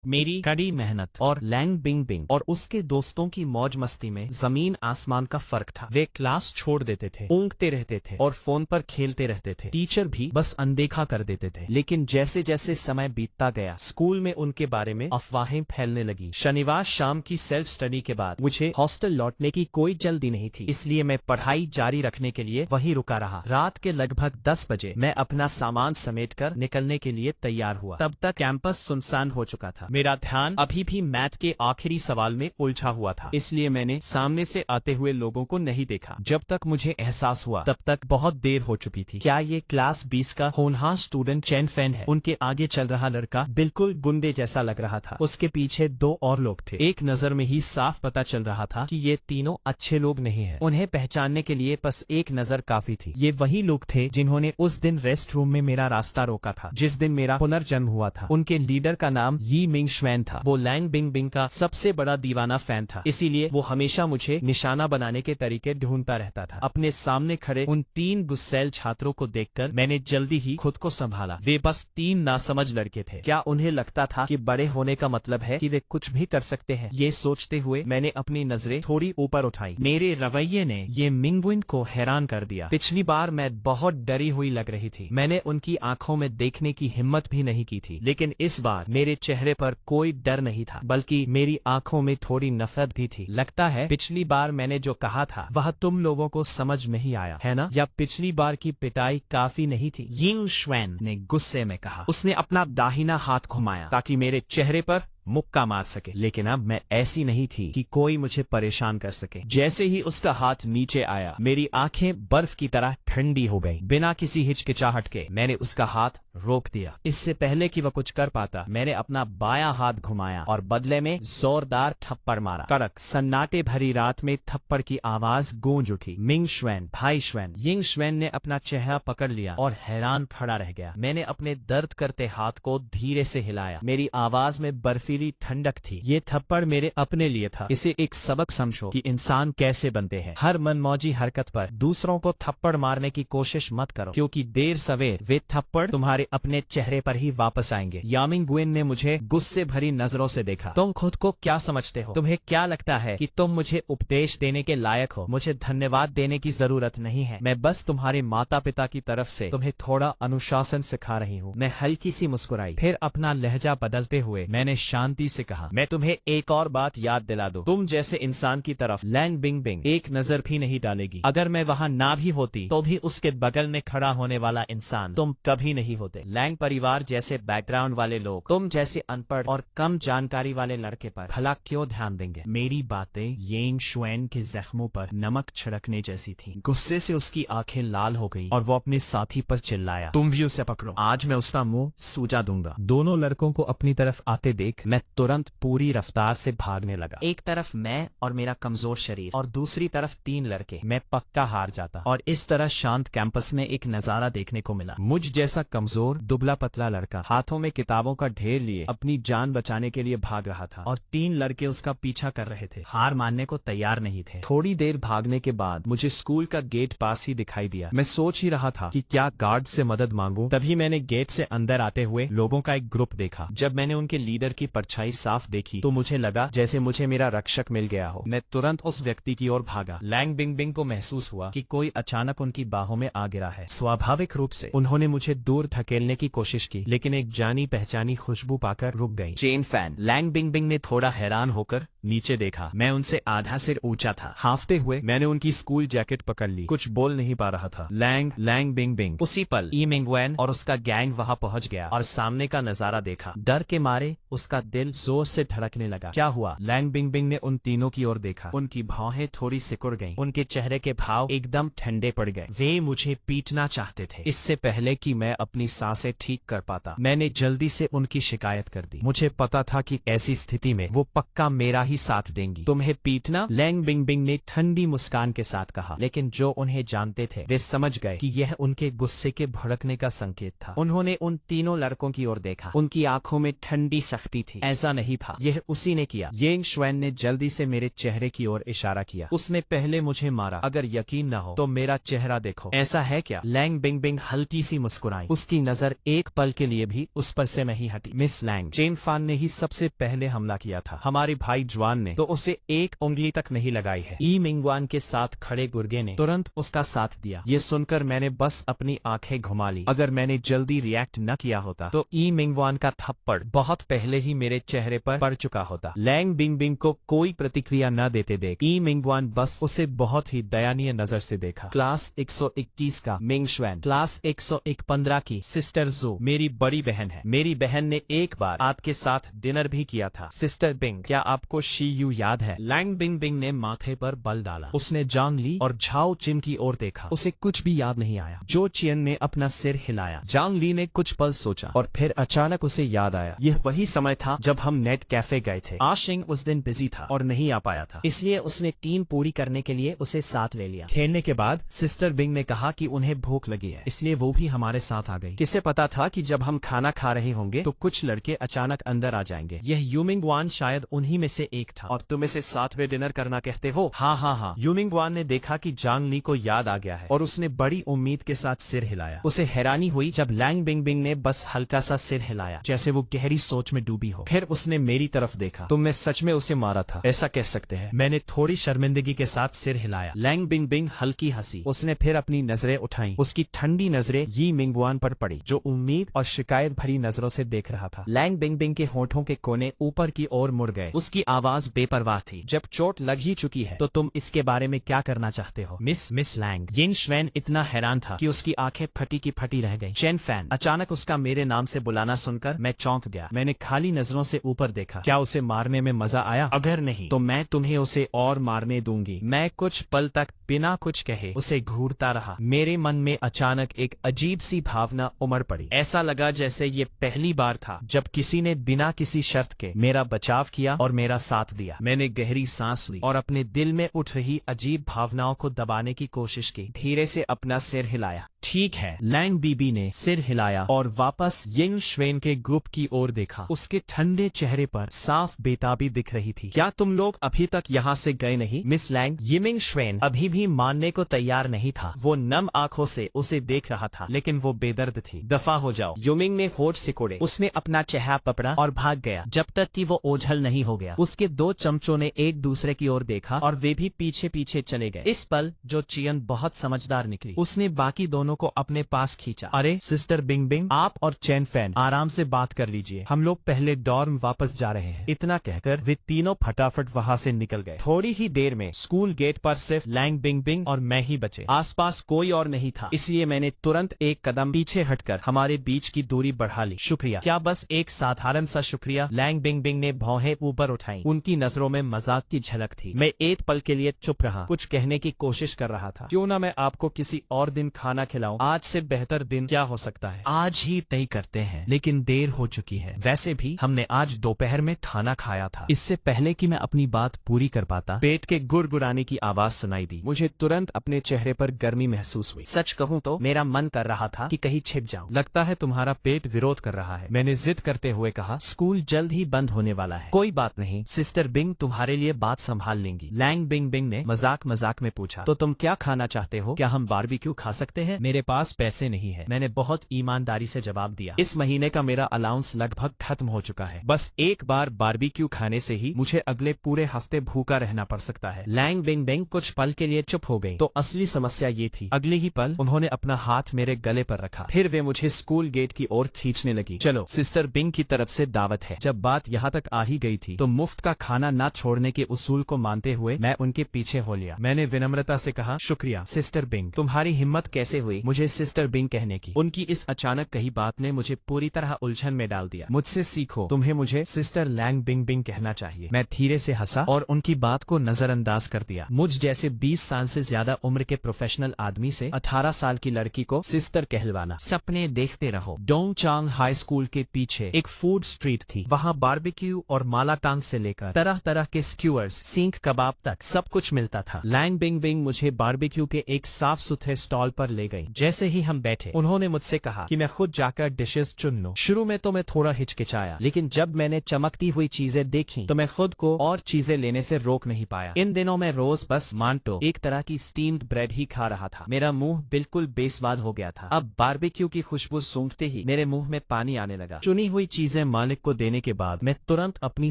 मेरी कड़ी मेहनत और लैंग बिंग बिंग और उसके दोस्तों की मौज मस्ती में जमीन आसमान का फर्क था। वे क्लास छोड़ देते थे, ऊँघते रहते थे और फोन पर खेलते रहते थे। टीचर भी बस अनदेखा कर देते थे। लेकिन जैसे जैसे समय बीतता गया, स्कूल में उनके बारे में अफवाहें फैलने लगी। शनिवार शाम की सेल्फ स्टडी के बाद मुझे हॉस्टल लौटने की कोई जल्दी नहीं थी, इसलिए मैं पढ़ाई जारी रखने के लिए वहीं रुका रहा। रात के लगभग 10 बजे मैं अपना सामान समेटकर निकलने के लिए तैयार हुआ। तब तक कैंपस सुनसान हो चुका था। मेरा ध्यान अभी भी मैथ के आखिरी सवाल में उलझा हुआ था, इसलिए मैंने सामने से आते हुए लोगों को नहीं देखा। जब तक मुझे एहसास हुआ तब तक बहुत देर हो चुकी थी। क्या ये क्लास 20 का होनहार स्टूडेंट चेन फैन है? उनके आगे चल रहा लड़का बिल्कुल गुंडे जैसा लग रहा था। उसके पीछे 2 और लोग थे। एक नजर में ही साफ पता चल रहा था कि ये तीनों अच्छे लोग नहीं हैं। उन्हें पहचानने के लिए बस एक नजर काफी थी। ये वही लोग थे जिन्होंने उस दिन रेस्ट रूम में मेरा रास्ता रोका था, जिस दिन मेरा पुनर्जन्म हुआ था। उनके लीडर का नाम यी मिंग श्वेन था। वो लैंग बिंग बिंग का सबसे बड़ा दीवाना फैन था, इसीलिए वो हमेशा मुझे निशाना बनाने के तरीके ढूंढता रहता था। अपने सामने खड़े उन 3 गुस्सैल छात्रों को देखकर मैंने जल्दी ही खुद को संभाला। वे बस 3 नासमझ लड़के थे। क्या उन्हें लगता था कि बड़े होने का मतलब है कि वे कुछ भी कर सकते हैं? ये सोचते हुए मैंने अपनी नजरें थोड़ी ऊपर उठाई। मेरे रवैये ने ये मिंगविन को हैरान कर दिया। पिछली बार मैं बहुत डरी हुई लग रही थी। मैंने उनकी आंखों में देखने की हिम्मत भी नहीं की थी, लेकिन इस बार मेरे चेहरे पर कोई डर नहीं था, बल्कि मेरी आंखों में थोड़ी नफरत भी थी। लगता है पिछली बार मैंने जो कहा था वह तुम लोगों को समझ नहीं आया है ना? या पिछली बार की पिटाई काफी नहीं थी? यिंग श्वेन ने गुस्से में कहा। उसने अपना दाहिना हाथ घुमाया ताकि मेरे चेहरे पर मुक्का मार सके, लेकिन अब मैं ऐसी नहीं थी कि कोई मुझे परेशान कर सके। जैसे ही उसका हाथ नीचे आया, मेरी आंखें बर्फ की तरह ठंडी हो गईं। बिना किसी हिचकिचाहट के मैंने उसका हाथ रोक दिया। इससे पहले कि वह कुछ कर पाता, मैंने अपना बायां हाथ घुमाया और बदले में जोरदार थप्पड़ मारा। कड़क सन्नाटे भरी रात में थप्पड़ की आवाज गूंज उठी। मिंग श्वेन, भाई श्वेन। यिंग श्वेन ने अपना चेहरा पकड़ लिया और हैरान खड़ा रह गया। मैंने अपने दर्द करते हाथ को धीरे से हिलाया। मेरी आवाज में बर्फी ठंडक थी। ये थप्पड़ मेरे अपने लिए था। इसे एक सबक समझो कि इंसान कैसे बनते हैं। हर मनमौजी हरकत पर दूसरों को थप्पड़ मारने की कोशिश मत करो, क्योंकि देर सवेर वे थप्पड़ तुम्हारे अपने चेहरे पर ही वापस आएंगे। यामिंग गुइन ने मुझे गुस्से भरी नजरों से देखा। तुम खुद को क्या समझते हो? तुम्हें क्या लगता है कि तुम मुझे उपदेश देने के लायक हो? मुझे धन्यवाद देने की जरूरत नहीं है। मैं बस तुम्हारे माता पिता की तरफ से तुम्हें थोड़ा अनुशासन सिखा रही हूँ। मैं हल्की सी मुस्कुराई, फिर अपना लहजा बदलते हुए मैंने शांति से कहा, मैं तुम्हें एक और बात याद दिला दूं। तुम जैसे इंसान की तरफ लैंग बिंग बिंग एक नजर भी नहीं डालेगी। अगर मैं वहाँ ना भी होती तो भी उसके बगल में खड़ा होने वाला इंसान तुम कभी नहीं होते। लैंग परिवार जैसे बैकग्राउंड वाले लोग तुम जैसे अनपढ़ और कम जानकारी वाले लड़के पर भला क्यों ध्यान देंगे? मेरी बातें यिंग श्वेन के जख्मों पर नमक छिड़कने जैसी थी। गुस्से से उसकी आंखें लाल हो गई और वो अपने साथी पर चिल्लाया, तुम भी उसे पकड़ो, आज मैं उसका मुंह सूजा दूंगा। दोनों लड़कों को अपनी तरफ आते देख मैं तुरंत पूरी रफ्तार से भागने लगा। एक तरफ मैं और मेरा कमजोर शरीर और दूसरी तरफ 3 लड़के। मैं पक्का हार जाता। और इस तरह शांत कैंपस में एक नजारा देखने को मिला। मुझ जैसा कमजोर दुबला पतला लड़का हाथों में किताबों का ढेर लिए अपनी जान बचाने के लिए भाग रहा था और 3 लड़के उसका पीछा कर रहे थे। हार मानने को तैयार नहीं थे। थोड़ी देर भागने के बाद मुझे स्कूल का गेट पास ही दिखाई दिया। मैं सोच ही रहा था कि क्या गार्ड से मदद मांगूं, तभी मैंने गेट से अंदर आते हुए लोगों का एक ग्रुप देखा। जब मैंने उनके लीडर की परछाई साफ देखी तो मुझे लगा जैसे मुझे मेरा रक्षक मिल गया हो। मैं तुरंत उस व्यक्ति की ओर भागा। लैंग बिंग बिंग को महसूस हुआ कि कोई अचानक उनकी बाहों में आ गिरा है। स्वाभाविक रूप से उन्होंने मुझे दूर धकेलने की कोशिश की, लेकिन एक जानी पहचानी खुशबू पाकर रुक गई। Chen Fan. Lang Bing Bing ने थोड़ा हैरान होकर नीचे देखा। मैं उनसे आधा सिर ऊंचा था। हांफते हुए मैंने उनकी स्कूल जैकेट पकड़ ली। कुछ बोल नहीं पा रहा था। Lang Bing Bing. उसी पल यी मिंग वैन और उसका गैंग वहां पहुंच गया और सामने का नजारा देखा। डर के मारे उसका दिल जोर से धड़कने लगा। क्या हुआ? लैंग बिंग बिंग ने उन तीनों की ओर देखा। उनकी भौहें थोड़ी सिकुड़ गईं। उनके चेहरे के भाव एकदम ठंडे पड़ गए। वे मुझे पीटना चाहते थे। इससे पहले कि मैं अपनी सांसें ठीक कर पाता, मैंने जल्दी से उनकी शिकायत कर दी। मुझे पता था कि ऐसी स्थिति में वो पक्का मेरा ही ही साथ देंगी। तुम्हें पीटना? लैंग बिंगबिंग ने ठंडी मुस्कान के साथ कहा। लेकिन जो उन्हें जानते थे वे समझ गए कि यह उनके गुस्से के भड़कने का संकेत था। उन्होंने उन तीनों लड़कों की ओर देखा। उनकी आंखों में ठंडी सख्ती थी। ऐसा नहीं था, यह उसी ने किया। येंग श्वेन ने जल्दी से मेरे चेहरे की ओर इशारा किया। उसने पहले मुझे मारा। अगर यकीन न हो तो मेरा चेहरा देखो। ऐसा है क्या? लैंग बिंगबिंग हल्की सी मुस्कुराई। उसकी नजर एक पल के लिए भी उस पर से नहीं हटी। मिस लैंग, चेन फान ने ही सबसे पहले हमला किया था। हमारे भाई जवान ने तो उसे एक उंगली तक नहीं लगाई है। ई मिंगवान के साथ खड़े गुर्गे ने तुरंत उसका साथ दिया। ये सुनकर मैंने बस अपनी आंखें घुमा ली। अगर मैंने जल्दी रिएक्ट न किया होता तो ई मिंगवान का थप्पड़ बहुत पहले ही मेरे चेहरे पर पड़ चुका होता। लैंग बिंगबिंग को कोई प्रतिक्रिया न देते देख ई मिंगवान बस उसे बहुत ही दयनीय नजर से देखा। क्लास 121 का मिंग श्वेन। क्लास 115 की सिस्टर जू मेरी बड़ी बहन है। मेरी बहन ने एक बार आपके साथ डिनर भी किया था। सिस्टर बिंग, क्या आपको शी यू याद है? लैंग बिंगबिंग ने माथे पर बल डाला। उसने जांग ली और झाओ चिन की ओर देखा। उसे कुछ भी याद नहीं आया। जो चियन ने अपना सिर हिलाया। जांग ली ने कुछ पल सोचा और फिर अचानक उसे याद आया। यह वही समय था जब हम नेट कैफे गए थे। आशिंग उस दिन बिजी था और नहीं आ पाया था, इसलिए उसने टीम पूरी करने के लिए उसे साथ ले लिया। खेलने के बाद सिस्टर बिंग ने कहा कि उन्हें भूख लगी है, इसलिए वो भी हमारे साथ आ गई। किसे पता था कि जब हम खाना खा रहे होंगे तो कुछ लड़के अचानक अंदर आ जाएंगे। यह यूमिंगवान शायद उन्हीं में से एक था। और तुम इसे साथ में डिनर करना कहते हो? हाँ हाँ हाँ। यूमिंगवान ने देखा कि जांग ली को याद आ गया है और उसने बड़ी उम्मीद के साथ सिर हिलाया। उसे हैरानी हुई जब लैंग बिंगबिंग ने बस हल्का सा सिर हिलाया, जैसे वो गहरी सोच में डूबी हो। फिर उसने मेरी तरफ देखा। तुमने सच में उसे मारा था, ऐसा कह सकते हैं। मैंने थोड़ी शर्मिंदगी के साथ सिर हिलाया। लैंग बिंगबिंग हल्की हंसी। उसने फिर अपनी नजरें उठाई। उसकी ठंडी नजरें यी मिंगवान पर पड़ी, जो उम्मीद और शिकायत भरी नजरों से देख रहा था। लैंग बिंगबिंग के होठों के कोने ऊपर की ओर मुड़ गए। उसकी आवाज बेपरवाह थी। जब चोट लग ही चुकी है तो तुम इसके बारे में क्या करना चाहते हो? Miss Lang. येंग श्वेन इतना हैरान था कि उसकी आंखें फटी की फटी रह गईं। Chain fan. अचानक उसका मेरे नाम से बुलाना सुनकर मैं चौंक गया। मैंने खाली नजरों से ऊपर देखा। क्या उसे मारने में मजा आया? अगर नहीं तो मैं तुम्हें उसे और मारने दूंगी। मैं कुछ पल तक बिना कुछ कहे उसे घूरता रहा। मेरे मन में अचानक एक अजीब सी भावना उमड़ पड़ी। ऐसा लगा जैसे ये पहली बार था जब किसी ने बिना किसी शर्त के मेरा बचाव किया और मेरा साथ दिया। मैंने गहरी सांस ली और अपने दिल में उठ रही अजीब भावनाओं को दबाने की कोशिश की। धीरे से अपना सिर हिलाया। ठीक है। लैंग बीबी ने सिर हिलाया और वापस येंग श्वेन के ग्रुप की ओर देखा। उसके ठंडे चेहरे पर साफ बेताबी दिख रही थी। क्या तुम लोग अभी तक यहाँ से गए नहीं? Miss Lang. यिमिंग श्वेन अभी भी मानने को तैयार नहीं था। वो नम आंखों से उसे देख रहा था, लेकिन वो बेदर्द थी। दफा हो जाओ। युमिंग ने होठ सिकोड़े। उसने अपना चेहरा पकड़ा और भाग गया जब तक कि वो ओझल नहीं हो गया। उसके दो चमचों ने एक दूसरे की ओर देखा और वे भी पीछे पीछे चले गए। इस पल जो चियन बहुत समझदार निकली। उसने बाकी दोनों को अपने पास खींचा। अरे सिस्टर बिंगबिंग, आप और चेन फैन आराम से बात कर लीजिए। हम लोग पहले डॉर्म वापस जा रहे हैं। इतना कहकर वे तीनों फटाफट वहाँ से निकल गए। थोड़ी ही देर में स्कूल गेट पर सिर्फ लैंग बिंगबिंग और मैं ही बचे। आसपास कोई और नहीं था, इसलिए मैंने तुरंत एक कदम पीछे हटकर हमारे बीच की दूरी बढ़ा ली। शुक्रिया। क्या बस एक साधारण सा शुक्रिया? लैंग बिंगबिंग ने भौहें ऊपर उठाई। उनकी नजरों में मजाक की झलक थी। मैं एक पल के लिए चुप रहा, कुछ कहने की कोशिश कर रहा था। क्यों ना मैं आपको किसी और दिन खाना खिलाऊं? आज से बेहतर दिन क्या हो सकता है? आज ही तय करते हैं, लेकिन देर हो चुकी है। वैसे भी हमने आज दोपहर में खाना खाया था। इससे पहले कि मैं अपनी बात पूरी कर पाता, पेट के गुड़गुड़ाने की आवाज सुनाई दी। मुझे तुरंत अपने चेहरे पर गर्मी महसूस हुई। सच कहूँ तो मेरा मन कर रहा था कि कहीं छिप जाऊं। लगता है तुम्हारा पेट विरोध कर रहा है, मैंने जिद करते हुए कहा। स्कूल जल्द ही बंद होने वाला है। कोई बात नहीं, सिस्टर बिंग तुम्हारे लिए बात संभाल लेंगी। लैंग बिंगबिंग ने मजाक मजाक में पूछा। तो तुम क्या खाना चाहते हो? क्या हम बारबेक्यू खा सकते हैं? मेरे पास पैसे नहीं है, मैंने बहुत ईमानदारी से जवाब दिया। इस महीने का मेरा अलाउंस लगभग खत्म हो चुका है। बस एक बार बारबेक्यू खाने से ही मुझे अगले पूरे हफ्ते भूखा रहना पड़ सकता है। लैंग बिंगबिंग कुछ पल के लिए चुप हो गई। तो असली समस्या ये थी। अगले ही पल उन्होंने अपना हाथ मेरे गले पर रखा। फिर वे मुझे स्कूल गेट की ओर खींचने लगी। चलो, सिस्टर बिंग की तरफ से दावत है। जब बात यहाँ तक आ ही गई थी तो मुफ्त का खाना न छोड़ने के उसूल को मानते हुए मैं उनके पीछे हो लिया। मैंने विनम्रता से कहा, शुक्रिया सिस्टर बिंग। तुम्हारी हिम्मत कैसे हुई? मुझे सिस्टर बिंग कहने की। उनकी इस अचानक कही बात ने मुझे पूरी तरह उलझन में डाल दिया। मुझसे सीखो, तुम्हें मुझे सिस्टर लैंग बिंग बिंग कहना चाहिए। मैं धीरे से हंसा और उनकी बात को नजरअंदाज कर दिया। मुझ जैसे 20 साल से ज्यादा उम्र के प्रोफेशनल आदमी से 18 साल की लड़की को सिस्टर कहलवाना। सपने देखते रहो। डोंगचांग हाई स्कूल के पीछे एक फूड स्ट्रीट थी। वहाँ बारबेक्यू और मालाटांग से लेकर तरह तरह के स्क्यूअर्स, सीख कबाब तक सब कुछ मिलता था। लैंग बिंग बिंग मुझे बारबेक्यू के एक साफ सुथरे स्टॉल पर ले गई। जैसे ही हम बैठे उन्होंने मुझसे कहा कि मैं खुद जाकर डिशेस चुन लूं। शुरू में तो मैं थोड़ा हिचकिचाया, लेकिन जब मैंने चमकती हुई चीजें देखी तो मैं खुद को और चीजें लेने से रोक नहीं पाया। इन दिनों मैं रोज बस मांटो, एक तरह की स्टीम्ड ब्रेड ही खा रहा था। मेरा मुंह बिल्कुल बेस्वाद हो गया था। अब बारबेक्यू की खुशबू सूंघते ही मेरे मुंह में पानी आने लगा। चुनी हुई चीजें मालिक को देने के बाद मैं तुरंत अपनी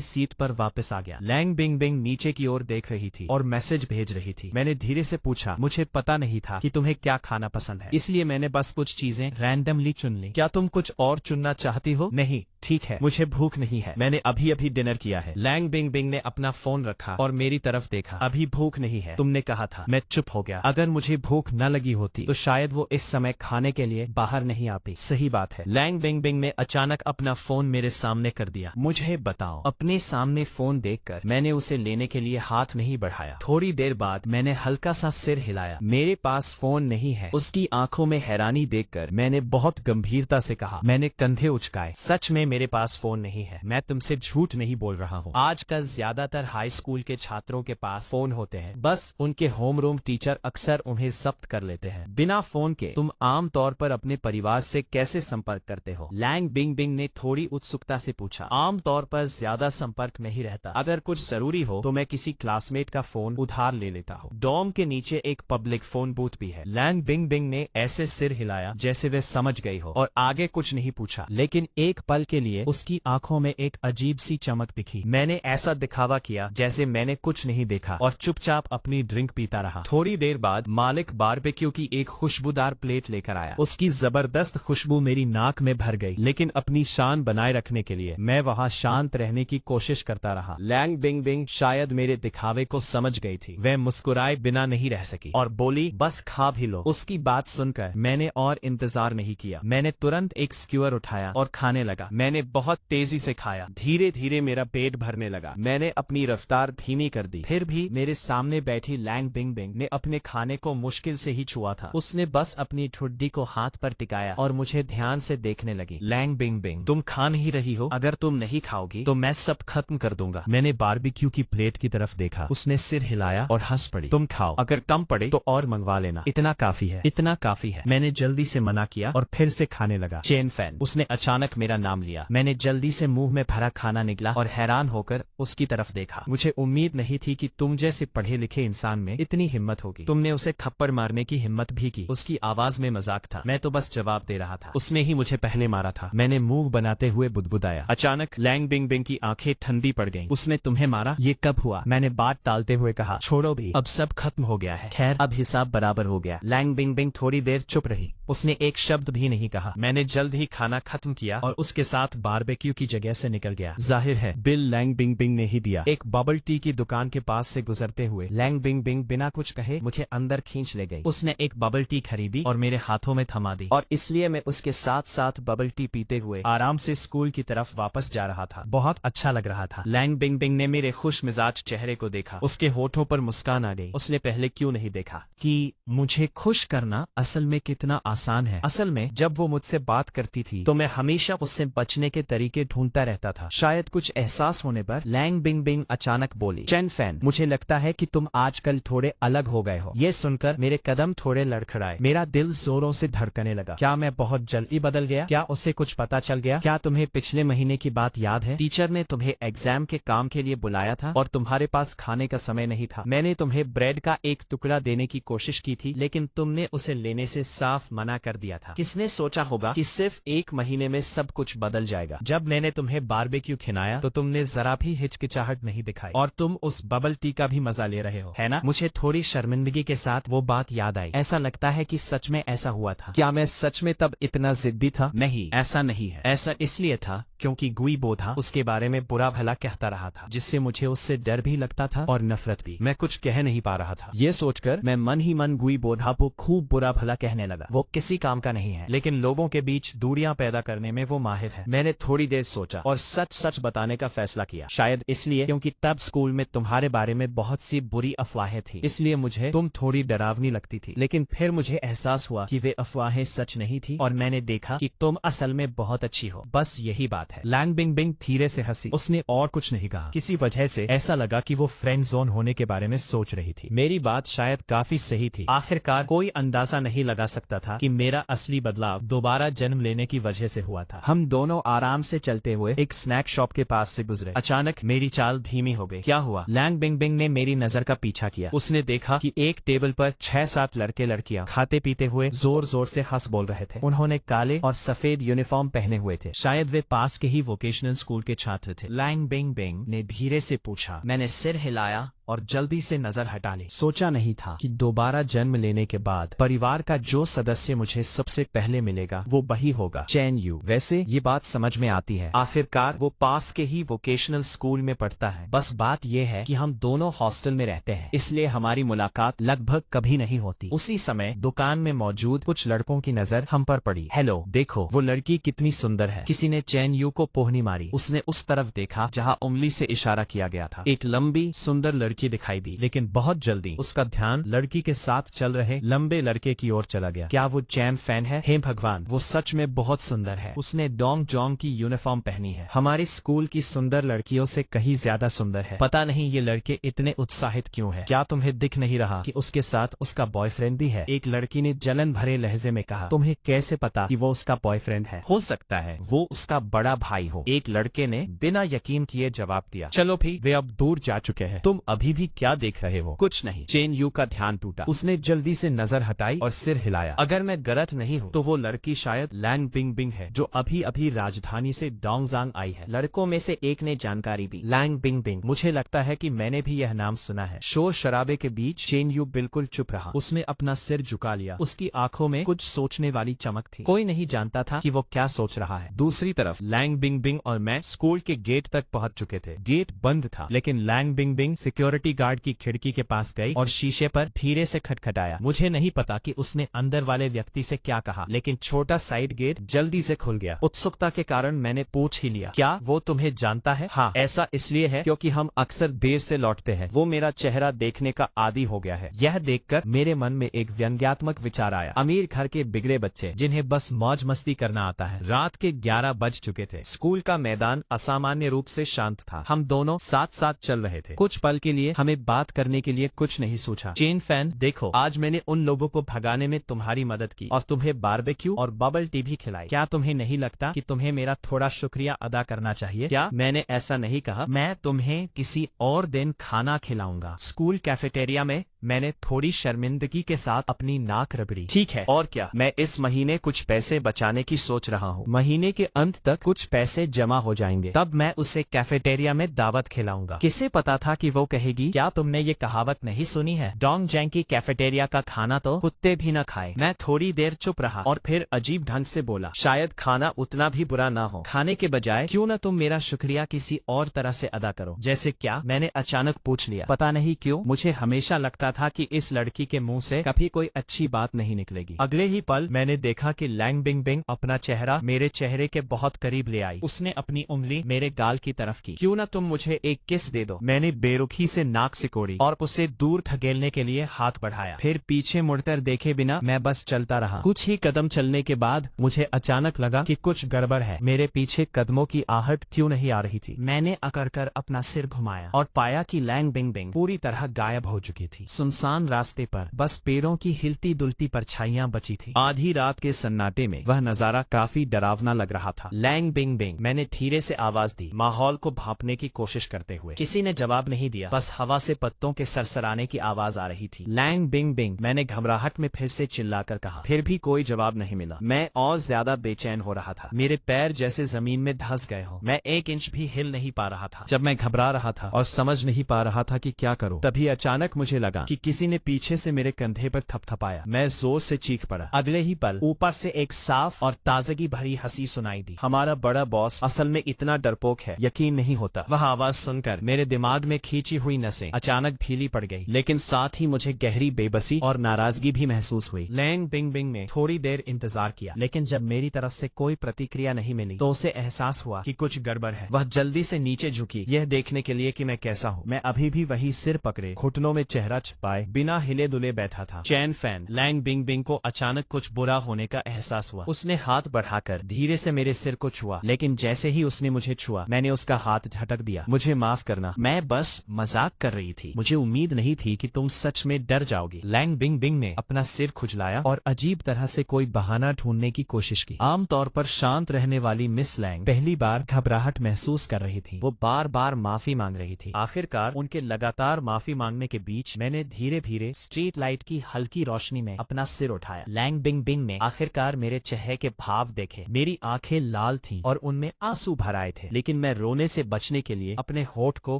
सीट पर वापस आ गया। लैंग बिंग बिंग नीचे की ओर देख रही थी और मैसेज भेज रही थी। मैंने धीरे से पूछा, मुझे पता नहीं था कि तुम्हें क्या खाना पसंद है, इसलिए मैंने बस कुछ चीजें रैंडमली चुन ली। क्या तुम कुछ और चुनना चाहती हो? नहीं, ठीक है, मुझे भूख नहीं है, मैंने अभी अभी डिनर किया है। लैंग बिंग बिंग ने अपना फोन रखा और मेरी तरफ देखा। अभी भूख नहीं है, तुमने कहा था। मैं चुप हो गया। अगर मुझे भूख न लगी होती तो शायद वो इस समय खाने के लिए बाहर नहीं आती। सही बात है। लैंग बिंग बिंग ने अचानक अपना फोन मेरे सामने कर दिया। मुझे बताओ। अपने सामने फोन देखकर मैंने उसे लेने के लिए हाथ नहीं बढ़ाया। थोड़ी देर बाद मैंने हल्का सा सिर हिलाया। मेरे पास फोन नहीं है। उसकी आंखों में हैरानी देखकर मैंने बहुत गंभीरता से कहा। मैंने कंधे उचकाए। सच में मेरे पास फोन नहीं है, मैं तुमसे झूठ नहीं बोल रहा हूँ। आजकल ज्यादातर हाई स्कूल के छात्रों के पास फोन होते हैं, बस उनके होमरूम टीचर अक्सर उन्हें जब्त कर लेते हैं। बिना फोन के तुम आम तौर पर अपने परिवार से कैसे संपर्क करते हो? लैंग बिंग बिंग ने थोड़ी उत्सुकता से पूछा। आम तौर पर ज्यादा संपर्क नहीं रहता। अगर कुछ जरूरी हो तो मैं किसी क्लासमेट का फोन उधार ले लेता हूँ। डॉम के नीचे एक पब्लिक फोन बूथ भी है। लैंग बिंग बिंग ने ऐसे सिर हिलाया जैसे वे समझ गई हो और आगे कुछ नहीं पूछा, लेकिन एक पल के लिए उसकी आंखों में एक अजीब सी चमक दिखी। मैंने ऐसा दिखावा किया जैसे मैंने कुछ नहीं देखा और चुपचाप अपनी ड्रिंक पीता रहा। थोड़ी देर बाद मालिक बारबेक्यू की एक खुशबूदार प्लेट लेकर आया। उसकी जबरदस्त खुशबू मेरी नाक में भर गई, लेकिन अपनी शान बनाए रखने के लिए मैं वहाँ शांत रहने की कोशिश करता रहा। लैंग बिंग बिंग शायद मेरे दिखावे को समझ गई थी। वह मुस्कुराए बिना नहीं रह सकी और बोली, बस खा भी लो। उसकी बात सुनकर मैंने और इंतजार नहीं किया। मैंने तुरंत एक स्क्यूअर उठाया और खाने लगा। मैंने बहुत तेजी से खाया। धीरे धीरे मेरा पेट भरने लगा। मैंने अपनी रफ्तार धीमी कर दी। फिर भी मेरे सामने बैठी लैंग बिंग बिंग ने अपने खाने को मुश्किल से ही छुआ था। उसने बस अपनी ठुड्डी को हाथ पर टिकाया और मुझे ध्यान से देखने लगी। लैंग बिंग बिंग, तुम खा नहीं रही हो? अगर तुम नहीं खाओगी तो मैं सब खत्म कर दूंगा। मैंने बारबेक्यू की प्लेट की तरफ देखा। उसने सिर हिलाया और हंस पड़ी। तुम खाओ, अगर कम पड़े तो और मंगवा लेना। इतना काफी है, इतना काफी है। मैंने जल्दी से मना किया और फिर से खाने लगा। चेन फैन, उसने अचानक मेरा नाम लिया। मैंने जल्दी से मुंह में भरा खाना निगला और हैरान होकर उसकी तरफ देखा। मुझे उम्मीद नहीं थी कि तुम जैसे पढ़े लिखे इंसान में इतनी हिम्मत होगी। तुमने उसे थप्पड़ मारने की हिम्मत भी की। उसकी आवाज में मजाक था। मैं तो बस जवाब दे रहा था। उसने ही मुझे पहले मारा था। मैंने मुंह बनाते हुए बुदबुदाया। अचानक लैंग बिंग बिंग की आंखें ठंडी पड़ गईं। उसने तुम्हें मारा? ये कब हुआ? मैंने बात टालते हुए कहा। छोड़ो भी, अब सब खत्म हो गया है। खैर, अब हिसाब बराबर हो गया। लैंग बिंग बिंग थोड़ी देर चुप रही। उसने एक शब्द भी नहीं कहा। मैंने जल्द ही खाना खत्म किया और उसके साथ बारबेक्यू की जगह से निकल गया। जाहिर है बिल लैंग बिंग बिंग ने ही दिया। एक बबल टी की दुकान के पास से गुजरते हुए लैंग बिंग बिंग बिना कुछ कहे मुझे अंदर खींच ले गई। उसने एक बबल टी खरीदी और मेरे हाथों में थमा दी और इसलिए मैं उसके साथ साथ बबल टी पीते हुए आराम से स्कूल की तरफ वापस जा रहा था। बहुत अच्छा लग रहा था। लैंग बिंग बिंग ने मेरे खुश मिजाज चेहरे को देखा। उसके होठों पर मुस्कान आ गई। उसने पहले क्यों नहीं देखा कि मुझे खुश करना असल में कितना आसान है। असल में जब वो मुझसे बात करती थी तो मैं हमेशा उससे बचने के तरीके ढूंढता रहता था। शायद कुछ एहसास होने पर लैंग बिंग बिंग अचानक बोली, चेन फैन, मुझे लगता है कि तुम आजकल थोड़े अलग हो गए हो। ये सुनकर मेरे कदम थोड़े लड़खड़ाए। मेरा दिल जोरों से धड़कने लगा। क्या मैं बहुत जल्दी बदल गया? क्या उसे कुछ पता चल गया? क्या तुम्हें पिछले महीने की बात याद है? टीचर ने तुम्हें एग्जाम के काम के लिए बुलाया था और तुम्हारे पास खाने का समय नहीं था। मैंने तुम्हें ब्रेड का एक टुकड़ा देने की कोशिश की थी, लेकिन तुमने उसे लेने से साफ मना कर दिया था। किसने सोचा होगा कि सिर्फ एक महीने में सब कुछ बदल जाएगा? जब मैंने तुम्हें बारबेक्यू खिलाया तो तुमने जरा भी हिचकिचाहट नहीं दिखाई और तुम उस बबल टी का भी मजा ले रहे हो, है ना? मुझे थोड़ी शर्मिंदगी के साथ वो बात याद आई। ऐसा लगता है कि सच में ऐसा हुआ था। क्या मैं सच में तब इतना जिद्दी था? नहीं, ऐसा नहीं है। ऐसा इसलिए था क्योंकि गुई बोधा उसके बारे में बुरा भला कहता रहा था, जिससे मुझे उससे डर भी लगता था और नफरत भी। मैं कुछ कह नहीं पा रहा था। ये सोचकर मैं मन ही मन गुई बोधा को खूब बुरा भला कहने लगा। वो किसी काम का नहीं है, लेकिन लोगों के बीच दूरियां पैदा करने में वो माहिर है। मैंने थोड़ी देर सोचा और सच सच बताने का फैसला किया। शायद इसलिए क्योंकि तब स्कूल में तुम्हारे बारे में बहुत सी बुरी अफवाहें थी, इसलिए मुझे तुम थोड़ी डरावनी लगती थी। लेकिन फिर मुझे एहसास हुआ कि वे अफवाहें सच नहीं थी और मैंने देखा कि तुम असल में बहुत अच्छी हो। बस यही बात है। लैंग बिंग बिंग धीरे से हंसी। उसने और कुछ नहीं कहा। किसी वजह से ऐसा लगा कि वो फ्रेंड जोन होने के बारे में सोच रही थी। मेरी बात शायद काफी सही थी। आखिरकार कोई अंदाजा नहीं लगा सकता था कि मेरा असली बदलाव दोबारा जन्म लेने की वजह से हुआ था। हम दोनों आराम से चलते हुए एक स्नैक शॉप के पास से गुजरे। अचानक मेरी चाल धीमी हो गई। क्या हुआ? लैंग बिंग बिंग ने मेरी नजर का पीछा किया। उसने देखा कि एक टेबल पर 6-7 लड़के लड़कियां खाते पीते हुए जोर जोर से हंस बोल रहे थे। उन्होंने काले और सफेद यूनिफॉर्म पहने हुए थे। शायद वे पास के ही वोकेशनल स्कूल के छात्र थे। लैंग बिंग बिंग ने धीरे से पूछा। मैंने सिर हिलाया और जल्दी से नजर हटा ली। सोचा नहीं था कि दोबारा जन्म लेने के बाद परिवार का जो सदस्य मुझे सबसे पहले मिलेगा वो वही होगा, चैन यू। वैसे ये बात समझ में आती है, आखिरकार वो पास के ही वोकेशनल स्कूल में पढ़ता है। बस बात ये है कि हम दोनों हॉस्टल में रहते हैं, इसलिए हमारी मुलाकात लगभग कभी नहीं होती। उसी समय दुकान में मौजूद कुछ लड़कों की नजर हम पर पड़ी। हेलो, देखो वो लड़की कितनी सुंदर है। किसी ने चैन यू को पोहनी मारी। उसने उस तरफ देखा जहाँ उंगली से इशारा किया गया था। एक लंबी सुंदर लड़की दिखाई दी, लेकिन बहुत जल्दी उसका ध्यान लड़की के साथ चल रहे लंबे लड़के की ओर चला गया। क्या वो चैन फैन है? हे भगवान, वो सच में बहुत सुंदर है। उसने डोंग जोंग की यूनिफॉर्म पहनी है। हमारी स्कूल की सुंदर लड़कियों से कहीं ज्यादा सुंदर है। पता नहीं ये लड़के इतने उत्साहित क्यों है। क्या तुम्हें दिख नहीं रहा कि उसके साथ उसका बॉयफ्रेंड भी है? एक लड़की ने जलन भरे लहजे में कहा। तुम्हें कैसे पता कि वो उसका बॉयफ्रेंड है? हो सकता है वो उसका बड़ा भाई हो, एक लड़के ने बिना यकीन किए जवाब दिया। चलो भी, वे अब दूर जा चुके हैं। तुम अभी भी क्या देख रहे हो? कुछ नहीं। चेन यू का ध्यान टूटा। उसने जल्दी से नजर हटाई और सिर हिलाया। अगर मैं गलत नहीं हूँ तो वो लड़की शायद लैंग बिंग बिंग है, जो अभी अभी राजधानी से डोंगजांग आई है। लड़कों में से एक ने जानकारी दी। लैंग बिंग बिंग, मुझे लगता है कि मैंने भी यह नाम सुना है। शोर शराबे के बीच चेन यू बिल्कुल चुप रहा। उसने अपना सिर झुका लिया। उसकी आंखों में कुछ सोचने वाली चमक थी। कोई नहीं जानता था कि वो क्या सोच रहा है। दूसरी तरफ लैंग बिंग बिंग और मैं स्कूल के गेट तक पहुंच चुके थे। गेट बंद था, लेकिन Lang Bing Bing security guard की खिड़की के पास गई और शीशे पर धीरे से खटखटाया। मुझे नहीं पता कि उसने अंदर वाले व्यक्ति से क्या कहा, लेकिन छोटा साइड गेट जल्दी से खुल गया। उत्सुकता के कारण मैंने पूछ ही लिया, क्या वो तुम्हें जानता है? हाँ, ऐसा इसलिए है क्योंकि हम अक्सर देर से लौटते हैं। वो मेरा चेहरा देखने का आदी हो गया है। यह देखकर मेरे मन में एक व्यंग्यात्मक विचार आया। अमीर घर के बिगड़े बच्चे जिन्हें बस मौज मस्ती करना आता है। रात के 11 बज चुके थे। स्कूल का मैदान असामान्य रूप से शांत था। हम दोनों साथ साथ चल रहे थे। कुछ पल के लिए हमें बात करने के लिए कुछ नहीं सोचा। चेन फैन, देखो, आज मैंने उन लोगों को भगाने में तुम्हारी मदद की और तुम्हें बारबेक्यू और बबल टी भी खिलाई। क्या तुम्हें नहीं लगता कि तुम्हें मेरा थोड़ा शुक्रिया अदा करना चाहिए? क्या मैंने ऐसा नहीं कहा? मैं तुम्हें किसी और दिन खाना खिलाऊंगा। स्कूल कैफेटेरिया में मैंने थोड़ी शर्मिंदगी के साथ अपनी नाक रगड़ी। ठीक है, और क्या? मैं इस महीने कुछ पैसे बचाने की सोच रहा हूँ। महीने के अंत तक कुछ पैसे जमा हो जाएंगे, तब मैं उसे कैफेटेरिया में दावत खिलाऊंगा। किसे पता था कि वो कहेगी, क्या तुमने ये कहावत नहीं सुनी है, डोंग जैंग की कैफेटेरिया का खाना तो कुत्ते भी न खाए। मैं थोड़ी देर चुप रहा और फिर अजीब ढंग से बोला, शायद खाना उतना भी बुरा ना हो। खाने के बजाय क्यों न तुम मेरा शुक्रिया किसी और तरह से अदा करो। जैसे क्या? मैंने अचानक पूछ लिया। पता नहीं क्यों मुझे हमेशा लगता था कि इस लड़की के मुंह से कभी कोई अच्छी बात नहीं निकलेगी। अगले ही पल मैंने देखा कि लैंग बिंग बिंग अपना चेहरा मेरे चेहरे के बहुत करीब ले आई। उसने अपनी उंगली मेरे गाल की तरफ की। क्यों न तुम मुझे एक किस दे दो। मैंने बेरुखी से नाक सिकोड़ी और उसे दूर ढकेलने के लिए हाथ बढ़ाया। फिर पीछे मुड़कर देखे बिना मैं बस चलता रहा। कुछ ही कदम चलने के बाद मुझे अचानक लगा कि कुछ गड़बड़ है। मेरे पीछे कदमों की आहट क्यों नहीं आ रही थी। मैंने अकड़कर अपना सिर घुमाया और पाया कि लैंग बिंग बिंग पूरी तरह गायब हो चुकी थी। सुनसान रास्ते पर बस पैरों की हिलती दुलती परछाइयां बची थी। आधी रात के सन्नाटे में वह नजारा काफी डरावना लग रहा था। लैंग बिंग बिंग, मैंने धीरे से आवाज दी, माहौल को भांपने की कोशिश करते हुए। किसी ने जवाब नहीं दिया, बस हवा से पत्तों के सरसराने की आवाज आ रही थी। लैंग बिंग बिंग, मैंने घबराहट में फिर से चिल्लाकर कहा। फिर भी कोई जवाब नहीं मिला। मैं और ज्यादा बेचैन हो रहा था। मेरे पैर जैसे जमीन में धंस गए हो। मैं 1 इंच भी हिल नहीं पा रहा था। जब मैं घबरा रहा था और समझ नहीं पा रहा था कि क्या करूं, तभी अचानक मुझे लगा कि किसी ने पीछे से मेरे कंधे पर थपथपाया। मैं जोर से चीख पड़ा। अगले ही पल ऊपर से एक साफ और ताजगी भरी हंसी सुनाई दी। हमारा बड़ा बॉस असल में इतना डरपोक है, यकीन नहीं होता। वह आवाज सुनकर मेरे दिमाग में खींची हुई नसें अचानक ढीली पड़ गई, लेकिन साथ ही मुझे गहरी बेबसी और नाराजगी भी महसूस हुई। लैंग बिंग बिंग ने थोड़ी देर इंतजार किया, लेकिन जब मेरी तरफ से कोई प्रतिक्रिया नहीं मिली तो उसे एहसास हुआ कि कुछ गड़बड़ है। वह जल्दी से नीचे झुकी, यह देखने के लिए कि मैं कैसा हूँ। मैं अभी भी वही सिर पकड़े, घुटनों में चेहरा छुपाए, बिना हिले दुले बैठा था। चैन फैन लैंग बिंग बिंग को अचानक कुछ बुरा होने का एहसास हुआ। उसने हाथ बढ़ाकर धीरे से मेरे सिर को छुआ, लेकिन जैसे ही उसने मुझे छुआ मैंने उसका हाथ झटक दिया। मुझे माफ करना, मैं बस मजाक कर रही थी। मुझे उम्मीद नहीं थी कि तुम सच में डर जाओगी। लैंग बिंग बिंग ने अपना सिर खुजलाया और अजीब तरह से कोई बहाना ढूंढने की कोशिश की। आमतौर पर शांत रहने वाली मिस लैंग पहली बार घबराहट महसूस कर रही थी। वो बार बार माफी मांग रही थी। आखिरकार उनके लगातार माफी मांगने के बीच मैंने धीरे धीरे स्ट्रीट लाइट की हल्की रोशनी में अपना सिर उठाया। लैंग बिंग बिंग ने आखिरकार मेरे चेहरे के भाव देखे। मेरी आंखें लाल थीं और उनमें आंसू भर आए थे, लेकिन मैं रोने से बचने के लिए अपने होठ को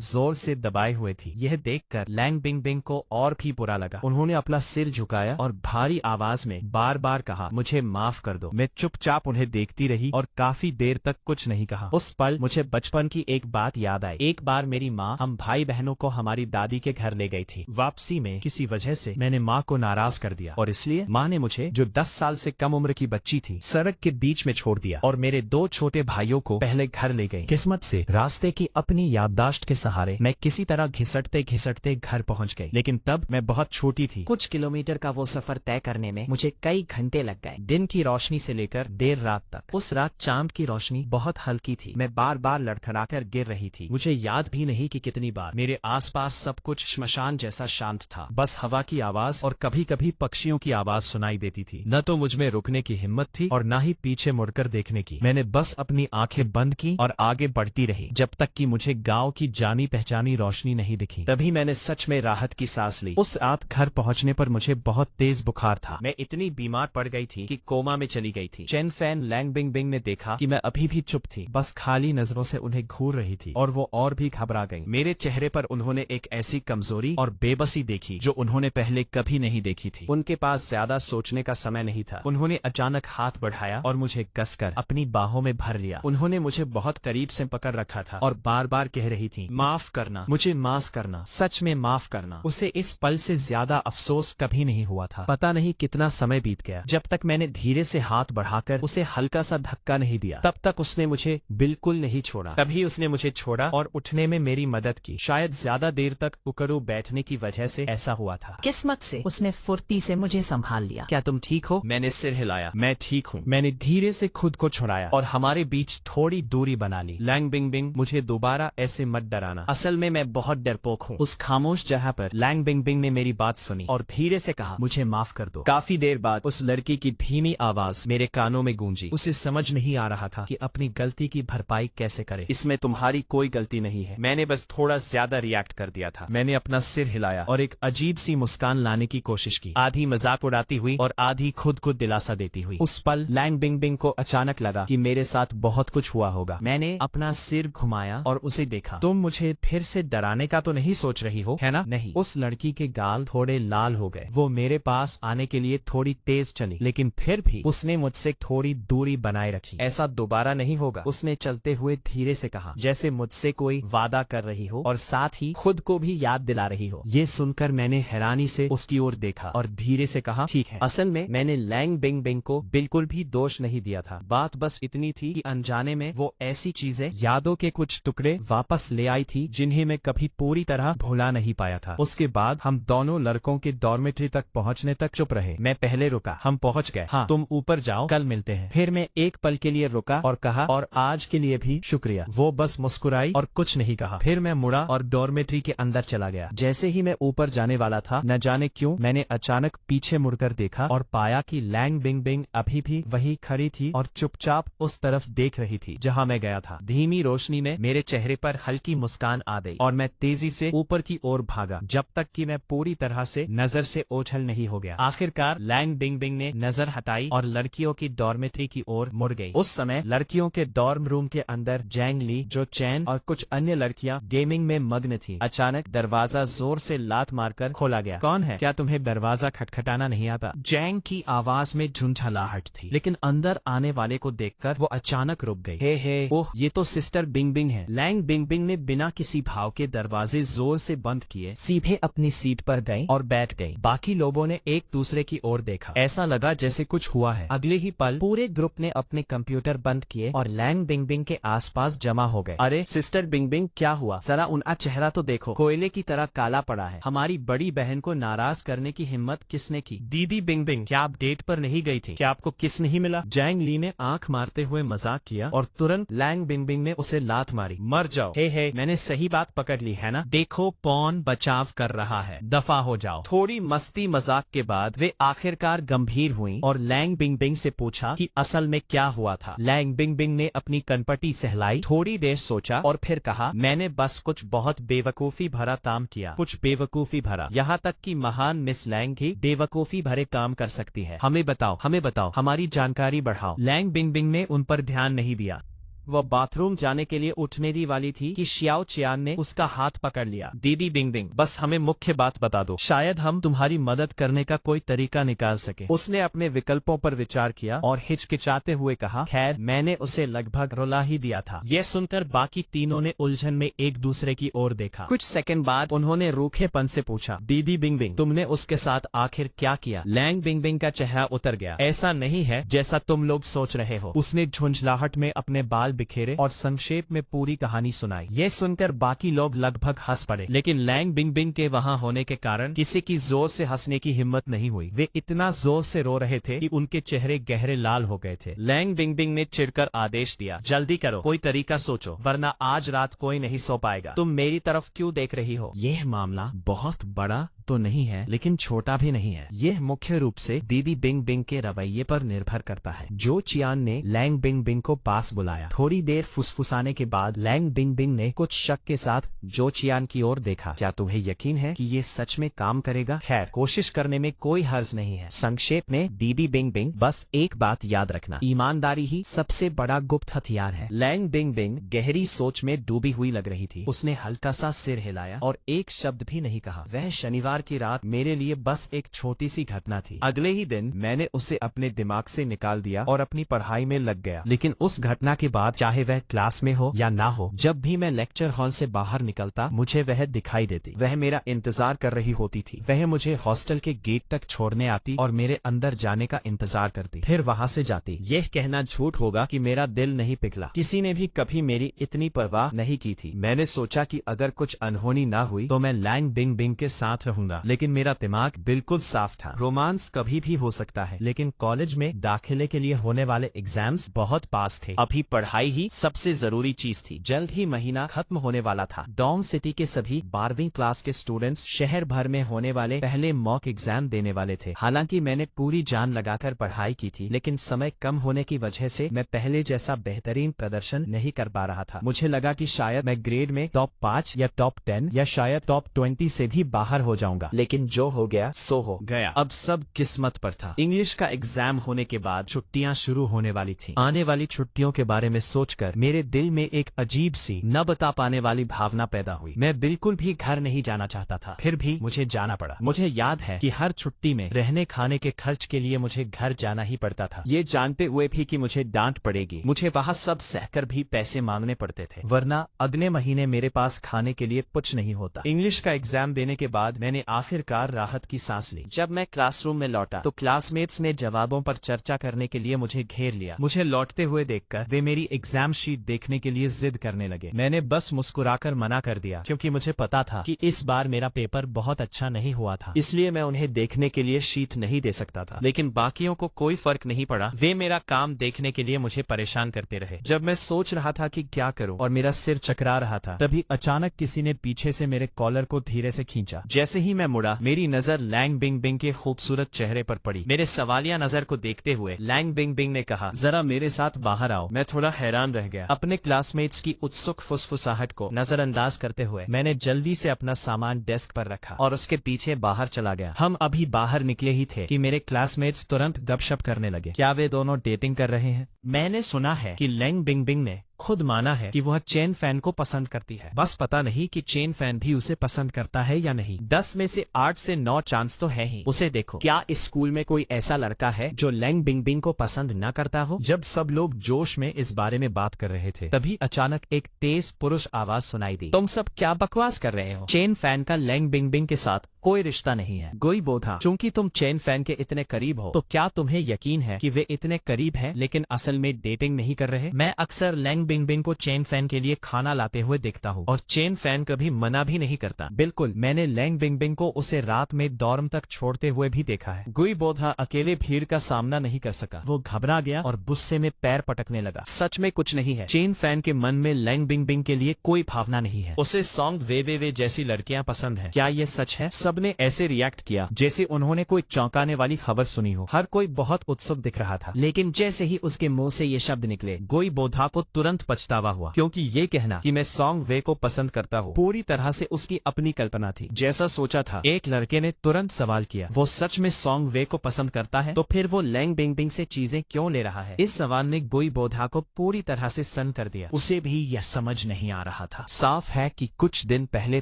जोर से दबाए हुए थी। यह देखकर लैंग बिंग बिंग को और भी बुरा लगा। उन्होंने अपना सिर झुकाया और भारी आवाज में बार बार कहा, मुझे माफ कर दो। मैं चुपचाप उन्हें देखती रही और काफी देर तक कुछ नहीं कहा। उस पल मुझे बचपन की एक बात याद आई। एक बार मेरी माँ हम भाई बहनों को हमारी दादी के घर ले गई थी। वापसी में किसी वजह से मैंने माँ को नाराज कर दिया और इसलिए माँ ने मुझे, जो 10 साल से कम उम्र की बच्ची थी, सड़क के बीच में छोड़ दिया और मेरे 2 छोटे भाइयों को पहले घर ले गई। किस्मत से रास्ते की अपनी याददाश्त के सहारे मैं किसी तरह घिसटते घिसटते घर पहुंच गई, लेकिन तब मैं बहुत छोटी थी। कुछ किलोमीटर का वो सफर तय करने में मुझे कई घंटे लग गए, दिन की रोशनी से लेकर देर रात तक। उस रात चांद की रोशनी बहुत हल्की थी। मैं बार बार लड़खड़ाकर गिर रही थी। मुझे याद भी नहीं कि कितनी बार। मेरे आसपास सब कुछ श्मशान जैसा शांत था। बस हवा की आवाज और कभी कभी पक्षियों की आवाज सुनाई देती थी। न तो मुझ में रुकने की हिम्मत थी और न ही पीछे मुड़कर देखने की। मैंने बस अपनी आंखें बंद की और आगे बढ़ती रही, जब तक कि मुझे गांव की जानी पहचानी रोशनी नहीं दिखी। तभी मैंने सच में राहत की सांस ली। उस रात घर पहुंचने पर मुझे बहुत तेज बुखार था। मैं इतनी बीमार पड़ गई थी कि कोमा में चली गई थी। चैन फैन लैंग बिंग बिंग ने देखा कि मैं अभी भी चुप थी, बस खाली नजरों से उन्हें घूर रही थी और वो और भी घबरा गई। मेरे चेहरे पर उन्होंने एक ऐसी कमजोरी और बेबसी देखी जो उन्होंने पहले कभी नहीं देखी थी। उनके पास ज्यादा सोचने का समय नहीं था। उन्होंने अचानक हाथ बढ़ाया और मुझे कसकर अपनी बाहों में भर लिया। उन्होंने मुझे बहुत करीब से पकड़ रखा था और बार बार कह रही थी, माफ करना, मुझे माफ करना, सच में माफ करना। उसे इस पल से ज्यादा अफसोस कभी नहीं हुआ था। पता नहीं कितना समय बीत गया जब तक मैंने धीरे से हाथ बढ़ाकर उसे हल्का सा धक्का नहीं दिया। तब तक उसने मुझे बिल्कुल नहीं छोड़ा। तभी उसने मुझे छोड़ा और उठने में मेरी मदद की। शायद ज्यादा देर तक उकड़ू बैठने की वजह से ऐसा हुआ था। किस्मत से उसने फुर्ती से मुझे संभाल लिया। क्या तुम ठीक हो? मैंने सिर हिलाया। मैं ठीक हूँ। मैंने धीरे से खुद को छुड़ाया और हमारे बीच थोड़ी दूरी बना ली। लैंग बिंग बिंग, मुझे दोबारा ऐसे मत डराना। असल में मैं बहुत डरपोक हूँ। उस खामोश जगह पर लैंग बिंग बिंग ने मेरी बात सुनी और धीरे से कहा, मुझे माफ कर दो। काफी देर बाद उस लड़की की धीमी आवाज मेरे कानों में गूंजी। उसे समझ नहीं आ रहा था कि अपनी गलती की भरपाई कैसे करे। इसमें तुम्हारी कोई गलती नहीं है, मैंने बस थोड़ा ज्यादा रिएक्ट कर दिया था। मैंने अपना सिर हिलाया और एक अजीब सी मुस्कान लाने की कोशिश की, आधी मजाक उड़ाती हुई और आधी खुद को दिलासा देती हुई। उस पल लैंग बिंग बिंग को अचानक लगा कि मेरे साथ बहुत कुछ हुआ होगा। मैंने अपना सिर घुमाया और उसे देखा। तुम मुझे फिर से डराने का तो नहीं सोच रही हो, है ना? नहीं। उस लड़की के गाल थोड़े लाल हो गए। वो मेरे पास आने के लिए थोड़ी तेज चली, लेकिन फिर भी उसने मुझसे थोड़ी दूरी बनाए रखी। ऐसा दोबारा नहीं होगा, उसने चलते हुए धीरे से कहा, जैसे मुझसे कोई वादा कर रही हो और साथ ही खुद को भी याद दिला रही हो। ये सुनकर मैंने हैरानी से उसकी ओर देखा और धीरे से कहा, ठीक है। असल में मैंने लैंग बिंग बिंग को बिल्कुल भी दोष नहीं दिया था। बात बस इतनी थी कि अनजाने में वो ऐसी चीजें, यादों के कुछ टुकड़े वापस ले आई थी जिन्हें मैं कभी पूरी तरह भुला नहीं पाया था। उसके बाद हम दोनों लड़कों के डॉर्मेट्री तक पहुंचने तक चुप रहे। मैं पहले रुका। हम पहुंच गए। हाँ, तुम ऊपर जाओ, कल मिलते हैं। फिर मैं एक पल के लिए रुका और कहा, और आज के लिए भी शुक्रिया। वो बस मुस्कुराई और कुछ नहीं कहा। फिर मैं मुड़ा और डॉर्मेट्री के अंदर चला गया। जैसे ही मैं ऊपर जाने वाला था, न जाने क्यों मैंने अचानक पीछे मुड़कर देखा और पाया कि लैंग बिंग बिंग अभी भी वही खड़ी थी और चुपचाप उस तरफ देख रही थी जहाँ मैं गया था। धीमी रोशनी में मेरे चेहरे पर हल्की मुस्कान आ गई और मैं तेजी से ऊपर की ओर भागा, जब तक कि मैं पूरी तरह से नजर से ओझल नहीं हो गया। आखिरकार लैंग बिंग बिंग ने नजर हटाई और लड़कियों की डॉर्मेट्री की ओर मुड़ गई। उस समय लड़कियों के डॉर्म रूम के अंदर जैंग ली, जो चैन और कुछ अन्य लड़कियां गेमिंग में मग्न थी। अचानक दरवाजा जोर से लात लात मारकर खोला गया। कौन है? क्या तुम्हें दरवाजा खटखटाना नहीं आता? जैंग की आवाज में झुंझलाहट थी, लेकिन अंदर आने वाले को देखकर वो अचानक रुक गई। हे ओह, ये तो सिस्टर बिंगबिंग है। लैंग बिंगबिंग ने बिना किसी भाव के दरवाजे जोर से बंद किए सीधे अपनी सीट पर गई और बैठ गई। बाकी लोगों ने एक दूसरे की ओर देखा, ऐसा लगा जैसे कुछ हुआ है। अगले ही पल पूरे ग्रुप ने अपने कंप्यूटर बंद किए और लैंग बिंगबिंग के आसपास जमा हो गए। अरे सिस्टर बिंगबिंग, क्या हुआ? जरा उनका चेहरा तो देखो, कोयले की तरह काला पड़ा है। हमारी बड़ी बहन को नाराज करने की हिम्मत किसने की? दीदी बिंगबिंग, क्या आप डेट पर नहीं गई थी? क्या आपको किस नहीं मिला? जैंग ली ने आंख मारते हुए मजाक किया और तुरंत लैंग बिंगबिंग ने उसे लात मारी। मर जाओ। हे मैंने सही बात पकड़ ली है ना? देखो पॉन बचाव कर रहा है, दफा हो जाओ। थोड़ी मस्ती मजाक के बाद वे आखिरकार गंभीर हुई और लैंग बिंगबिंग से पूछा कि असल में क्या हुआ था। लैंग बिंगबिंग ने अपनी कनपटी सहलाई, थोड़ी देर सोचा और फिर कहा, मैंने बस कुछ बहुत बेवकूफी भरा काम किया। कुछ बेवकूफी भरा? यहाँ तक कि महान मिस लैंग ही बेवकूफी भरे काम कर सकती है। हमें बताओ, हमारी जानकारी बढ़ाओ। लैंग बिंगबिंग ने उन पर ध्यान नहीं दिया। वह बाथरूम जाने के लिए उठने ही वाली थी कि शियाओ चियान ने उसका हाथ पकड़ लिया। दीदी बिंगबिंग, बस हमें मुख्य बात बता दो, शायद हम तुम्हारी मदद करने का कोई तरीका निकाल सके। उसने अपने विकल्पों पर विचार किया और हिचकिचाते हुए कहा, खैर मैंने उसे लगभग रुला ही दिया था। यह सुनकर बाकी तीनों ने उलझन में एक दूसरे की ओर देखा। कुछ सेकंड बाद उन्होंने रूखेपन से पूछा, दीदी बिंगबिंग, तुमने उसके साथ आखिर क्या किया? लैंग बिंगबिंग का चेहरा उतर गया। ऐसा नहीं है जैसा तुम लोग सोच रहे हो। उसने झुंझलाहट में अपने बाल बिखेरे और संक्षेप में पूरी कहानी सुनाई। ये सुनकर बाकी लोग लगभग हंस पड़े, लेकिन लैंग बिंगबिंग के वहां होने के कारण किसी की जोर से हंसने की हिम्मत नहीं हुई। वे इतना जोर से रो रहे थे कि उनके चेहरे गहरे लाल हो गए थे। लैंग बिंगबिंग ने चिढ़कर आदेश दिया, जल्दी करो, कोई तरीका सोचो, वरना आज रात कोई नहीं सो पाएगा। तुम मेरी तरफ क्यों देख रही हो? यह मामला बहुत बड़ा तो नहीं है, लेकिन छोटा भी नहीं है। यह मुख्य रूप से दीदी बिंगबिंग के रवैये पर निर्भर करता है। जो चियान ने लैंग बिंगबिंग को पास बुलाया। थोड़ी देर फुसफुसाने के बाद लैंग बिंगबिंग ने कुछ शक के साथ जो चियान की ओर देखा। क्या तुम्हें यकीन है कि ये सच में काम करेगा? खैर, कोशिश करने में कोई हर्ज नहीं है। संक्षेप में दीदी बिंगबिंग, बस एक बात याद रखना, ईमानदारी ही सबसे बड़ा गुप्त हथियार है। लैंग बिंगबिंग गहरी सोच में डूबी हुई लग रही थी। उसने हल्का सा सिर हिलाया और एक शब्द भी नहीं कहा। वह शनिवार की रात मेरे लिए बस एक छोटी सी घटना थी। अगले ही दिन मैंने उसे अपने दिमाग से निकाल दिया और अपनी पढ़ाई में लग गया। लेकिन उस घटना के बाद, चाहे वह क्लास में हो या ना हो, जब भी मैं लेक्चर हॉल से बाहर निकलता मुझे वह दिखाई देती। वह मेरा इंतजार कर रही होती थी। वह मुझे हॉस्टल के गेट तक छोड़ने आती और मेरे अंदर जाने का इंतजार करती, फिर वहाँ से जाती। यह कहना झूठ होगा कि मेरा दिल नहीं पिघला। किसी ने भी कभी मेरी इतनी परवाह नहीं की थी। मैंने सोचा कि अगर कुछ अनहोनी ना हुई तो मैं लैंग बिंगबिंग के साथ रहूंगा, लेकिन मेरा दिमाग बिल्कुल साफ था। रोमांस कभी भी हो सकता है, लेकिन कॉलेज में दाखिले के लिए होने वाले एग्जाम्स बहुत पास थे। अभी पढ़ाई ही सबसे जरूरी चीज थी। जल्द ही महीना खत्म होने वाला था। डॉन सिटी के सभी 12वीं क्लास के स्टूडेंट्स शहर भर में होने वाले पहले मॉक एग्जाम देने वाले थे। हालांकि मैंने पूरी जान लगाकर पढ़ाई की थी, लेकिन समय कम होने की वजह से मैं पहले जैसा बेहतरीन प्रदर्शन नहीं कर पा रहा था। मुझे लगा कि शायद मैं ग्रेड में टॉप 5 या टॉप 10 या शायद टॉप 20 से भी बाहर हो जाऊंगा, लेकिन जो हो गया सो हो गया। अब सब किस्मत पर था। इंग्लिश का एग्जाम होने के बाद छुट्टियां शुरू होने वाली थी। आने वाली छुट्टियों के बारे में सोचकर मेरे दिल में एक अजीब सी न बता पाने वाली भावना पैदा हुई। मैं बिल्कुल भी घर नहीं जाना चाहता था, फिर भी मुझे जाना पड़ा। मुझे याद है कि हर छुट्टी में रहने खाने के खर्च के लिए मुझे घर जाना ही पड़ता था, ये जानते हुए भी कि मुझे डांट पड़ेगी। मुझे वहाँ सब सहकर भी पैसे मांगने पड़ते थे, वरना अगले महीने मेरे पास खाने के लिए कुछ नहीं होता। इंग्लिश का एग्जाम देने के बाद मैंने आखिरकार राहत की सांस ली। जब मैं क्लासरूम में लौटा तो क्लासमेट्स ने जवाबों पर चर्चा करने के लिए मुझे घेर लिया। मुझे लौटते हुए देखकर वे मेरी एग्जाम शीट देखने के लिए जिद करने लगे। मैंने बस मुस्कुराकर मना कर दिया, क्योंकि मुझे पता था कि इस बार मेरा पेपर बहुत अच्छा नहीं हुआ था, इसलिए मैं उन्हें देखने के लिए शीट नहीं दे सकता था। लेकिन बाकियों को कोई फर्क नहीं पड़ा। वे मेरा काम देखने के लिए मुझे परेशान करते रहे। जब मैं सोच रहा था कि क्या करूं और मेरा सिर चकरा रहा था, तभी अचानक किसी ने पीछे से मेरे कॉलर को धीरे से खींचा। जैसे ही मैं मुड़ा, मेरी नजर लैंग बिंगबिंग के खूबसूरत चेहरे पर पड़ी। मेरे सवालिया नजर को देखते हुए लैंग बिंगबिंग ने कहा, जरा मेरे साथ बाहर आओ। मैं थोड़ा हैरान रह गया। अपने क्लासमेट्स की उत्सुक फुसफुसाहट को नजरअंदाज करते हुए मैंने जल्दी से अपना सामान डेस्क पर रखा और उसके पीछे बाहर चला गया। हम अभी बाहर निकले ही थे कि मेरे क्लासमेट्स तुरंत गपशप करने लगे। क्या वे दोनों डेटिंग कर रहे हैं? मैंने सुना है कि लैंग बिंगबिंग ने खुद माना है कि वह चेन फैन को पसंद करती है, बस पता नहीं कि चेन फैन भी उसे पसंद करता है या नहीं। 10 में से 8 से 9 चांस तो है ही। उसे देखो, क्या इस स्कूल में कोई ऐसा लड़का है जो लैंग बिंगबिंग को पसंद न करता हो? जब सब लोग जोश में इस बारे में बात कर रहे थे, तभी अचानक एक तेज पुरुष आवाज सुनाई दी। तुम सब क्या बकवास कर रहे हो? चेन फैन का लैंग बिंगबिंग के साथ कोई रिश्ता नहीं है। गोई बोधा, चूंकि तुम चेन फैन के इतने करीब हो, तो क्या तुम्हें यकीन है कि वे इतने करीब हैं लेकिन असल में डेटिंग नहीं कर रहे? मैं अक्सर लैंग बिंगबिंग को चेन फैन के लिए खाना लाते हुए देखता हूँ और चेन फैन कभी मना भी नहीं करता। बिल्कुल, मैंने लैंग बिंगबिंग को उसे रात में डॉर्म तक छोड़ते हुए भी देखा है। गोई बोधा अकेले भीड़ का सामना नहीं कर सका। वो घबरा गया और गुस्से में पैर पटकने लगा। सच में कुछ नहीं है। चेन फैन के मन में लैंग बिंगबिंग के लिए कोई भावना नहीं है। उसे सॉन्ग वे जैसी लड़कियां पसंद है। क्या ये सच है? सबने ऐसे रिएक्ट किया जैसे उन्होंने कोई चौंकाने वाली खबर सुनी हो। हर कोई बहुत उत्सुक दिख रहा था, लेकिन जैसे ही उसके मुंह से ये शब्द निकले, गोई बोधा को तुरंत पछतावा हुआ, क्योंकि ये कहना कि मैं सॉन्ग वे को पसंद करता हूँ पूरी तरह से उसकी अपनी कल्पना थी। जैसा सोचा था। एक लड़के ने तुरंत सवाल किया, वो सच में सॉन्ग वे को पसंद करता है? तो फिर वो लैंग बिंगबिंग से चीजें क्यों ले रहा है? इस सवाल ने गोई बोधा को पूरी तरह से सन्न कर दिया। उसे भी यह समझ नहीं आ रहा था। साफ है कि कुछ दिन पहले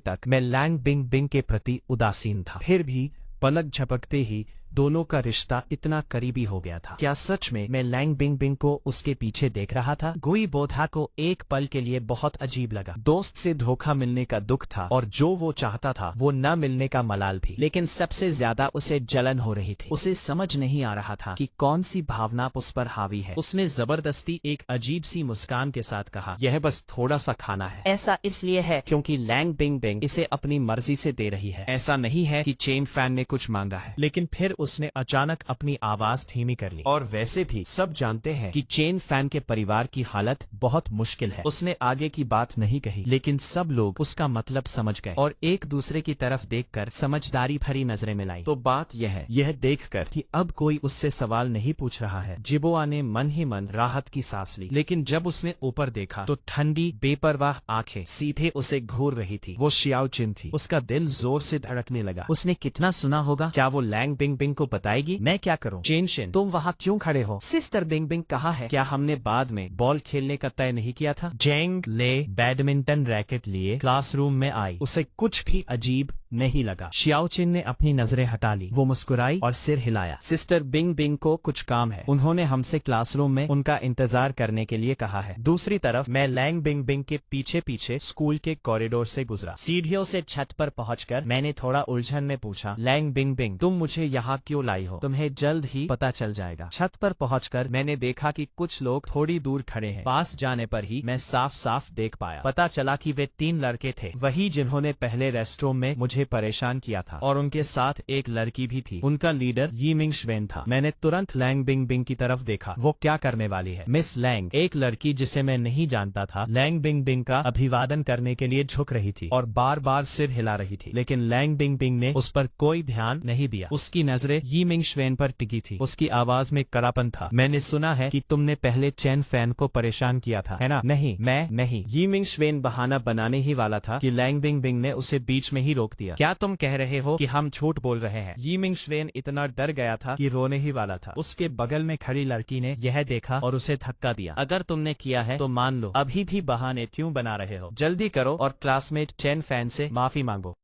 तक मैं लैंग बिंगबिंग के प्रति उदासीन था, फिर भी पलक झपकते ही दोनों का रिश्ता इतना करीबी हो गया था। क्या सच में मैं लैंग बिंगबिंग को उसके पीछे देख रहा था? गोई बोधा को एक पल के लिए बहुत अजीब लगा। दोस्त से धोखा मिलने का दुख था और जो वो चाहता था वो न मिलने का मलाल भी, लेकिन सबसे ज्यादा उसे जलन हो रही थी। उसे समझ नहीं आ रहा था कि कौन सी भावना उस पर हावी है। उसने जबरदस्ती एक अजीब सी मुस्कान के साथ कहा, यह बस थोड़ा सा खाना है। ऐसा इसलिए है क्योंकि लैंग बिंगबिंग इसे अपनी मर्जी से दे रही है। ऐसा नहीं है कि चेन फैन ने कुछ मांगा है। लेकिन फिर उसने अचानक अपनी आवाज धीमी कर ली। और वैसे भी सब जानते हैं कि चेन फैन के परिवार की हालत बहुत मुश्किल है। उसने आगे की बात नहीं कही, लेकिन सब लोग उसका मतलब समझ गए और एक दूसरे की तरफ देखकर समझदारी भरी नजरें मिलाई। तो बात यह है, यह देखकर कि अब कोई उससे सवाल नहीं पूछ रहा है, जिबोआ ने मन ही मन राहत की सांस ली। लेकिन जब उसने ऊपर देखा तो ठंडी बेपरवाह आंखें सीधे उसे घूर रही थी। वो शियाओ चिन थी। उसका दिल जोर से धड़कने लगा। उसने कितना सुना होगा? क्या वो लैंग बिंगबिंग को बताएगी? मैं क्या करूं? चेनशिन, तुम वहाँ क्यों खड़े हो? सिस्टर बिंगबिंग कहाँ है? क्या हमने बाद में बॉल खेलने का तय नहीं किया था? जेंग ले बैडमिंटन रैकेट लिए क्लासरूम में आई। उसे कुछ भी अजीब नहीं लगा। शियाओचिन ने अपनी नजरें हटा ली। वो मुस्कुराई और सिर हिलाया। सिस्टर बिंगबिंग को कुछ काम है। उन्होंने हमसे क्लासरूम में उनका इंतजार करने के लिए कहा है। दूसरी तरफ मैं लैंग बिंगबिंग के पीछे पीछे स्कूल के कॉरिडोर से गुजरा। सीढ़ियों से छत पर पहुंचकर मैंने थोड़ा उलझन में पूछा, लैंग बिंगबिंग, तुम मुझे यहाँ क्यों लाई हो? तुम्हें जल्द ही पता चल जाएगा। छत पर पहुंचकर मैंने देखा कि कुछ लोग थोड़ी दूर खड़े हैं। पास जाने पर ही मैं साफ साफ देख पाया। पता चला कि वे 3 लड़के थे, वही जिन्होंने पहले रेस्टरूम में मुझे परेशान किया था, और उनके साथ एक लड़की भी थी। उनका लीडर यी मिंग श्वेन था। मैंने तुरंत लैंग बिंगबिंग की तरफ देखा। वो क्या करने वाली है? मिस लैंग, एक लड़की जिसे मैं नहीं जानता था, लैंग बिंगबिंग का अभिवादन करने के लिए झुक रही थी और बार बार सिर हिला रही थी, लेकिन लैंग बिंगबिंग ने उस पर कोई ध्यान नहीं दिया। उसकी नजरें यी मिंग श्वेन पर टिकी थी। उसकी आवाज में कड़ापन था। मैंने सुना है कि तुमने पहले चेन फैन को परेशान किया था, है ना? नहीं, मैं नहीं। यी मिंग श्वेन बहाना बनाने ही वाला था कि लैंग बिंगबिंग ने उसे बीच में ही रोक दिया। क्या तुम कह रहे हो कि हम झूठ बोल रहे हैं? यी मिंग श्वेन इतना डर गया था कि रोने ही वाला था। उसके बगल में खड़ी लड़की ने यह देखा और उसे धक्का दिया। अगर तुमने किया है तो मान लो, अभी भी बहाने क्यों बना रहे हो? जल्दी करो और क्लासमेट चेन फैन से माफी मांगो।